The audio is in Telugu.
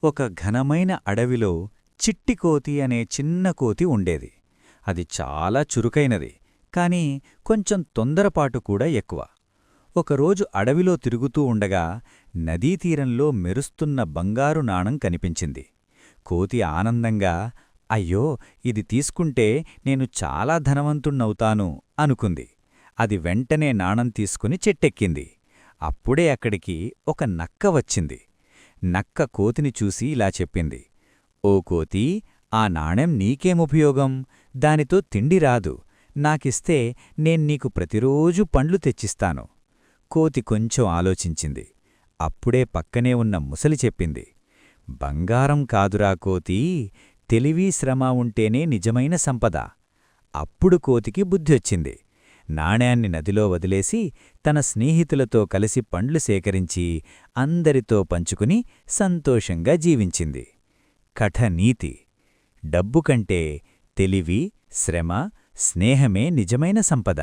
ఒక ఘనమైన అడవిలో చిట్టి కోతి అనే చిన్న కోతి ఉండేది. అది చాలా చురుకైనది, కాని కొంచెం తొందరపాటు కూడా ఎక్కువ. ఒకరోజు అడవిలో తిరుగుతూ ఉండగా నదీతీరంలో మెరుస్తున్న బంగారు నాణం కనిపించింది. కోతి ఆనందంగా, అయ్యో, ఇది తీసుకుంటే నేను చాలా ధనవంతుణ్ణవుతాను అనుకుంది. అది వెంటనే నాణం తీసుకుని చెట్టెక్కింది. అప్పుడే అక్కడికి ఒక నక్క వచ్చింది. నక్క కోతిని చూసి ఇలా చెప్పింది, ఓ కోతీ, ఆ నాణెం నీకేముపయోగం? దానితో తిండి రాదు. నాకిస్తే నేన్నీకు ప్రతిరోజూ పండ్లు తెచ్చిస్తాను. కోతి కొంచెం ఆలోచించింది. అప్పుడే పక్కనే ఉన్న ముసలి చెప్పింది, బంగారం కాదురా కోతీ, తెలివి శ్రమ ఉంటేనే నిజమైన సంపద. అప్పుడు కోతికి బుద్ధొచ్చింది. నాణేన్ని నదిలో వదిలేసి తన స్నేహితులతో కలిసి పండ్లు సేకరించి అందరితో పంచుకుని సంతోషంగా జీవించింది. కఠనీతి: డబ్బు కంటే తెలివి, శ్రమ, స్నేహమే నిజమైన సంపద.